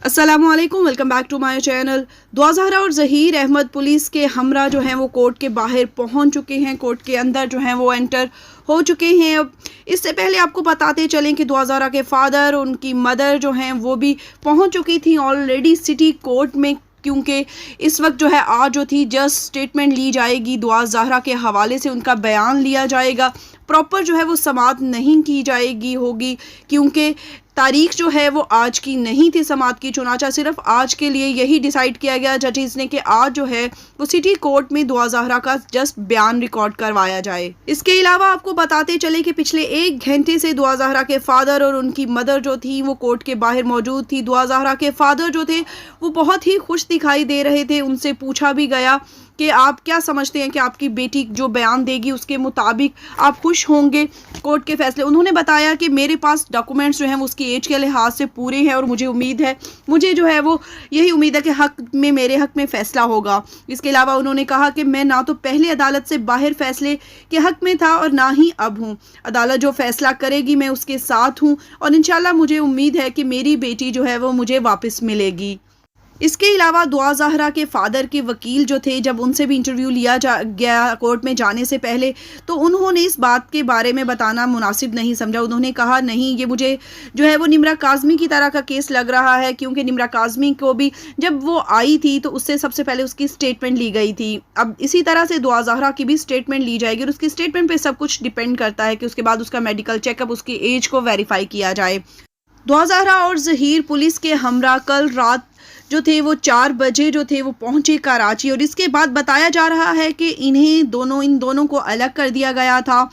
अस्सलामुअलैकुम, welcome back to my channel. Dua Zahra और Zaheer Ahmad police के हमरा जो हैं वो कोर्ट के बाहर पहुंच चुके हैं, कोर्ट के अंदर जो हैं वो एंटर हो चुके हैं। अब इससे पहले आपको बताते चलें कि दुआ ज़हरा के फादर, उनकी मदर जो हैं वो भी पहुंच चुकी थी ऑलरेडी सिटी कोर्ट में, क्योंकि इस वक्त जो है आज जो थी जस्ट स्टेटमेंट ली जाएगी, दुआ ज़हरा के हवाले से उनका बयान लिया जाएगा। प्रॉपर जो है वो समाअत नहीं की जाएगी होगी, क्योंकि तारीख जो है वो आज की नहीं थी समाअत की, चुनाचा सिर्फ आज के लिए यही डिसाइड किया गया जजेस ने कि आज जो है वो सिटी कोर्ट में दुआ ज़हरा का जस्ट बयान रिकॉर्ड करवाया जाए। इसके अलावा आपको बताते चले कि पिछले 1 घंटे से दुआ ज़हरा के फादर और उनकी मदर जो थी वो कोर्ट के बाहर मौजूद थी। दुआ ज़हरा के फादर जो थे वो बहुत ही खुश दिखाई दे रहे थे। उनसे पूछा भी गया कि आप क्या समझते हैं कि आपकी बेटी जो बयान देगी उसके मुताबिक आप खुश होंगे कोर्ट के फैसले। उन्होंने बताया कि मेरे पास डॉक्यूमेंट्स जो हैं वो उसकी एज के लिहाज से पूरे हैं और मुझे उम्मीद है, मुझे जो है वो यही उम्मीद है कि मेरे हक में फ़ैसला होगा। इसके अलावा उन्होंने कहा कि मैं ना तो पहले अदालत से बाहर फ़ैसले के हक में था और ना ही अब हूँ। अदालत जो फ़ैसला करेगी मैं उसके साथ हूँ और इंशाल्लाह मुझे उम्मीद है कि मेरी बेटी जो है वो मुझे वापस मिलेगी। इसके अलावा दुआ ज़हरा के फादर के वकील जो थे, जब उनसे भी इंटरव्यू लिया गया कोर्ट में जाने से पहले, तो उन्होंने इस बात के बारे में बताना मुनासिब नहीं समझा। उन्होंने कहा नहीं, ये मुझे जो है वो निम्रा काज़मी की तरह का केस लग रहा है, क्योंकि निम्रा काज़मी को भी जब वो आई थी तो उससे सबसे पहले उसकी स्टेटमेंट ली गई थी। अब इसी तरह से दुआ ज़हरा की भी स्टेटमेंट ली जाएगी और उसकी स्टेटमेंट पर सब कुछ डिपेंड करता है कि उसके बाद उसका मेडिकल चेकअप, उसकी एज को वेरीफाई किया जाए। दुआ ज़हरा और ज़हीर पुलिस के हमरा कल रात जो थे वो 4 बजे जो थे वो पहुंचे कराची, और इसके बाद बताया जा रहा है कि इन दोनों को अलग कर दिया गया था।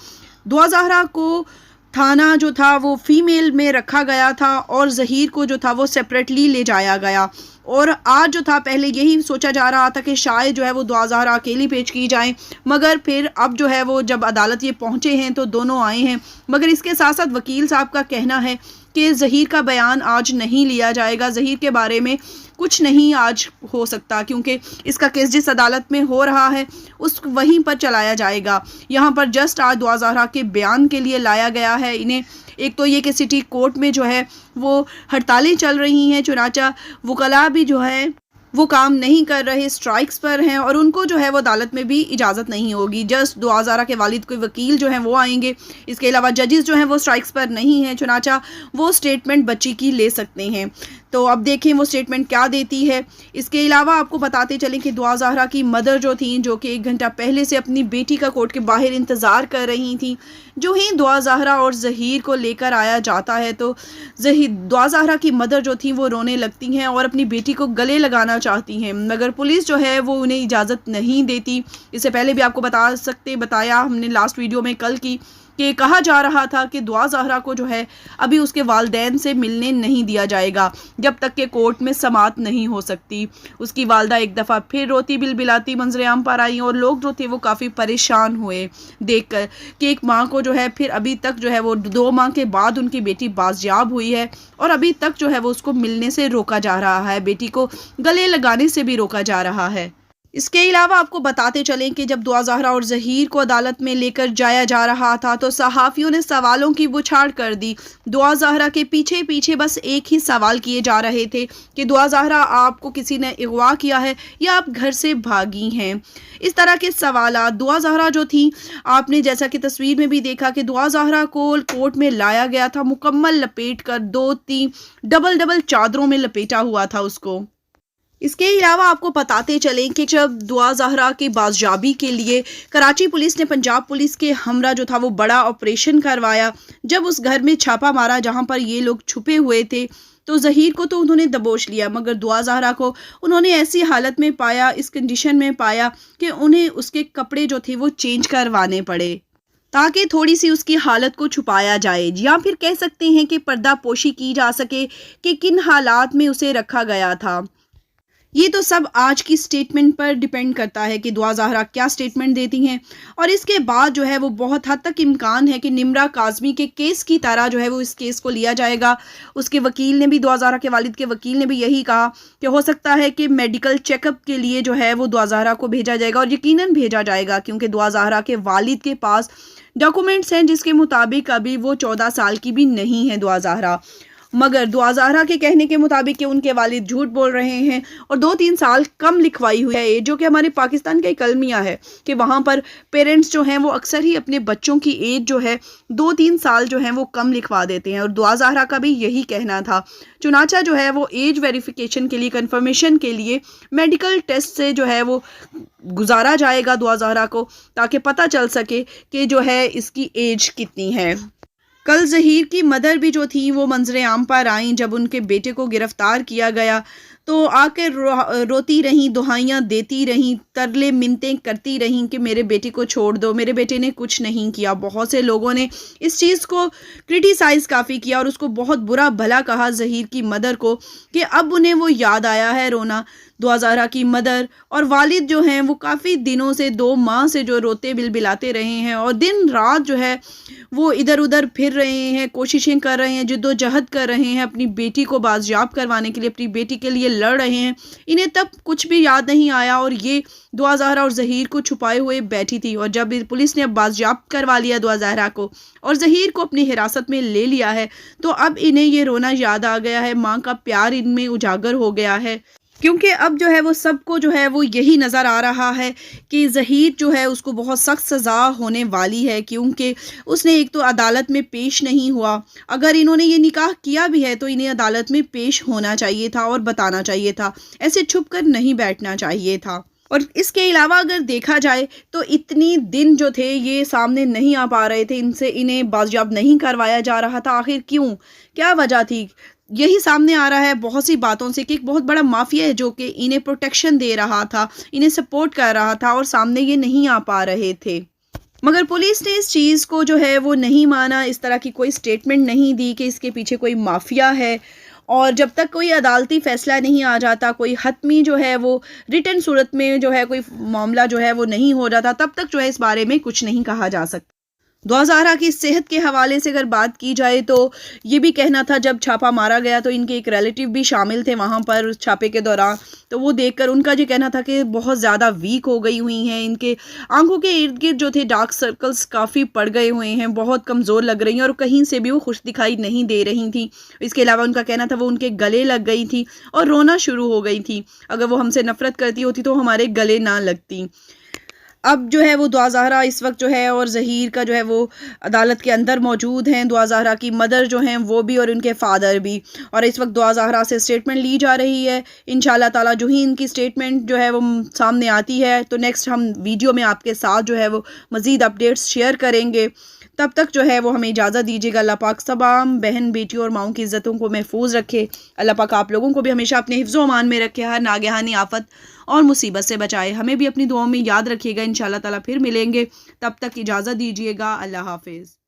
दुआ ज़हरा को थाना जो था वो फीमेल में रखा गया था और ज़हीर को जो था वो सेपरेटली ले जाया गया। और आज जो था पहले यही सोचा जा रहा था कि शायद जो है वो दुआ ज़हरा अकेली पेश की जाए, मगर फिर अब जो है वो जब अदालत ये पहुंचे हैं तो दोनों आए हैं। मगर इसके साथ साथ वकील साहब का कहना है कि ज़हीर का बयान आज नहीं लिया जाएगा, ज़हीर के बारे में कुछ नहीं आज हो सकता, क्योंकि इसका केस जिस अदालत में हो रहा है उस वहीं पर चलाया जाएगा। यहाँ पर जस्ट आज दुआ ज़हरा के बयान के लिए लाया गया है इन्हें। एक तो ये कि सिटी कोर्ट में जो है वो हड़तालें चल रही हैं, चुनाचा वकला भी जो है वो काम नहीं कर रहे, स्ट्राइक्स पर हैं और उनको जो है वो अदालत में भी इजाज़त नहीं होगी। जस्ट दुआ ज़हरा के वालिद के वकील जो हैं वो आएंगे। इसके अलावा जजेस जो हैं वो स्ट्राइक्स पर नहीं हैं, चुनाचा वो स्टेटमेंट बच्ची की ले सकते हैं। तो अब देखें वो स्टेटमेंट क्या देती है। इसके अलावा आपको बताते चलें कि दुआ ज़हरा की मदर जो थी, जो कि 1 घंटा पहले से अपनी बेटी का कोर्ट के बाहर इंतज़ार कर रही थी, जो ही दुआ ज़हरा और ज़हीर को लेकर आया जाता है तो दुआ ज़हरा की मदर जो थी वो रोने लगती हैं और अपनी बेटी को गले लगाना चाहती हैं, मगर पुलिस जो है वो उन्हें इजाज़त नहीं देती। इससे पहले भी आपको बताया हमने लास्ट वीडियो में कल की कि कहा जा रहा था कि दुआ ज़हरा को जो है अभी उसके वालिदैन से मिलने नहीं दिया जाएगा जब तक कि कोर्ट में समाअत नहीं हो सकती। उसकी वालदा एक दफ़ा फिर रोती बिलबिलाती मंजर-ए-आम पर आई और लोग जो थे वो काफ़ी परेशान हुए देखकर कि एक माँ को जो है फिर अभी तक जो है वो 2 माह के बाद उनकी बेटी बाजियाब हुई है और अभी तक जो है वो उसको मिलने से रोका जा रहा है, बेटी को गले लगाने से भी रोका जा रहा है। इसके अलावा आपको बताते चलें कि जब दुआ ज़हरा और ज़हीर को अदालत में लेकर जाया जा रहा था तो सहाफ़ियों ने सवालों की बौछार कर दी। दुआ ज़हरा के पीछे पीछे बस एक ही सवाल किए जा रहे थे कि दुआ ज़हरा, आपको किसी ने अगवा किया है या आप घर से भागी हैं। इस तरह के सवाल दुआ ज़हरा जो थी, आपने जैसा कि तस्वीर में भी देखा कि दुआ ज़हरा को कोर्ट में लाया गया था मुकम्मल लपेट कर, 2-3 डबल चादरों में लपेटा हुआ था उसको। इसके अलावा आपको बताते चलें कि जब दुआ ज़हरा की बाजियाबी के लिए कराची पुलिस ने पंजाब पुलिस के हमरा जो था वो बड़ा ऑपरेशन करवाया, जब उस घर में छापा मारा जहां पर ये लोग छुपे हुए थे, तो ज़हीर को तो उन्होंने दबोच लिया, मगर दुआ ज़हरा को उन्होंने ऐसी हालत में पाया, इस कंडीशन में पाया कि उन्हें उसके कपड़े जो थे वो चेंज करवाने पड़े ताकि थोड़ी सी उसकी हालत को छुपाया जाए, या फिर कह सकते हैं कि पर्दा पोशी की जा सके कि किन हालात में उसे रखा गया था। ये तो सब आज की स्टेटमेंट पर डिपेंड करता है कि दुआ ज़हरा क्या स्टेटमेंट देती हैं, और इसके बाद जो है वो बहुत हद तक इम्कान है कि निम्रा काज़मी के केस की तरह जो है वो इस केस को लिया जाएगा। उसके वकील ने भी, दुआ ज़हरा के वालिद के वकील ने भी यही कहा कि हो सकता है कि मेडिकल चेकअप के लिए जो है वो दुआ ज़हरा को भेजा जाएगा, और यकीनन भेजा जाएगा, क्योंकि दुआ ज़हरा के वालिद के पास डॉक्यूमेंट्स हैं जिसके मुताबिक अभी वो 14 साल की भी नहीं है दुआ ज़हरा। मगर दुआ ज़हरा के कहने के मुताबिक कि उनके वालिद झूठ बोल रहे हैं और 2-3 साल कम लिखवाई हुई है, जो कि हमारे पाकिस्तान का एक अलमिया है कि वहाँ पर पेरेंट्स जो हैं वो अक्सर ही अपने बच्चों की एज जो है 2-3 साल जो है वो कम लिखवा देते हैं। और दुआ ज़हरा का भी यही कहना था। चुनाचा जो है वो एज वेरिफिकेशन के लिए, कंफर्मेशन के लिए मेडिकल टेस्ट से जो है वो गुजारा जाएगा दुआ ज़हरा को, ताकि पता चल सके कि जो है इसकी एज कितनी है। कल ज़हीर की मदर भी जो थी वो मंजर आम पर आईं जब उनके बेटे को गिरफ़्तार किया गया, तो आकर रोती रहीं, दुहाइयाँ देती रहीं, तरले मिन्नतें करती रहीं कि मेरे बेटे को छोड़ दो, मेरे बेटे ने कुछ नहीं किया। बहुत से लोगों ने इस चीज़ को क्रिटिसाइज़ काफ़ी किया और उसको बहुत बुरा भला कहा ज़हीर की मदर को, कि अब उन्हें वो याद आया है रोना। दुआ ज़हरा की मदर और वालिद जो हैं वो काफ़ी दिनों से, 2 माह से जो रोते बिलबिलाते रहे हैं और दिन रात जो है वो इधर उधर फिर रहे हैं, कोशिशें कर रहे हैं, जिद्दोजहद कर रहे हैं, अपनी बेटी को बाजियाब करवाने के लिए, अपनी बेटी के लिए लड़ रहे हैं। इन्हें तब कुछ भी याद नहीं आया और ये दुआ ज़हरा और ज़हीर को छुपाए हुए बैठी थी। और जब पुलिस ने अब बाजियाब करवा लिया दुआ ज़हरा को और ज़हीर को अपनी हिरासत में ले लिया है, तो अब इन्हें ये रोना याद आ गया है, माँ का प्यार इनमें उजागर हो गया है। क्योंकि अब जो है वो सबको जो है वो यही नज़र आ रहा है कि ज़हीर जो है उसको बहुत सख्त सज़ा होने वाली है, क्योंकि उसने एक तो अदालत में पेश नहीं हुआ। अगर इन्होंने ये निकाह किया भी है तो इन्हें अदालत में पेश होना चाहिए था और बताना चाहिए था, ऐसे छुप कर नहीं बैठना चाहिए था। और इसके अलावा अगर देखा जाए तो इतनी दिन जो थे ये सामने नहीं आ पा रहे थे, इन्हें बाजियाब नहीं करवाया जा रहा था। आखिर क्यों, क्या वजह थी? यही सामने आ रहा है बहुत सी बातों से कि एक बहुत बड़ा माफिया है जो कि इन्हें प्रोटेक्शन दे रहा था, इन्हें सपोर्ट कर रहा था और सामने ये नहीं आ पा रहे थे। मगर पुलिस ने इस चीज़ को जो है वो नहीं माना, इस तरह की कोई स्टेटमेंट नहीं दी कि इसके पीछे कोई माफिया है। और जब तक कोई अदालती फैसला नहीं आ जाता, कोई हतमी जो है वो रिटन सूरत में जो है कोई मामला जो है वो नहीं हो जाता, तब तक जो है इस बारे में कुछ नहीं कहा जा सकता। दुआ ज़हरा की सेहत के हवाले से अगर बात की जाए तो ये भी कहना था, जब छापा मारा गया तो इनके एक रिलेटिव भी शामिल थे वहाँ पर छापे के दौरान, तो वो देखकर उनका ये कहना था कि बहुत ज़्यादा वीक हो गई हुई हैं, इनके आंखों के इर्द गिर्द जो थे डार्क सर्कल्स काफ़ी पड़ गए हुए हैं, बहुत कमज़ोर लग रही हैं और कहीं से भी वो खुश दिखाई नहीं दे रही थी। इसके अलावा उनका कहना था वो उनके गले लग गई थी और रोना शुरू हो गई थी। अगर वो हमसे नफ़रत करती होती तो हमारे गले ना लगती। अब जो है वो दुआ ज़हरा इस वक्त जो है और ज़हीर का जो है वो अदालत के अंदर मौजूद हैं। दुआ ज़हरा की मदर जो हैं वो भी और उनके फ़ादर भी, और इस वक्त दुआ ज़हरा से स्टेटमेंट ली जा रही है। इंशाल्लाह ताला जो ही इनकी स्टेटमेंट जो है वो सामने आती है तो नेक्स्ट हम वीडियो में आपके साथ जो है वो मज़ीद अपडेट्स शेयर करेंगे। तब तक जो है वो हमें इजाज़त दीजिएगा। अल्लाह पाक तमाम बहन बेटियों और माओं की इज़्ज़तों को महफूज रखे। अल्लाह पाक आप लोगों को भी हमेशा अपने हिफ्ज़ व अमान में रखे, हर नागहानी आफत और मुसीबत से बचाए। हमें भी अपनी दुआओं में याद रखिएगा। इंशाल्लाह ताला फिर मिलेंगे, तब तक इजाज़त दीजिएगा। अल्लाह हाफ़िज़।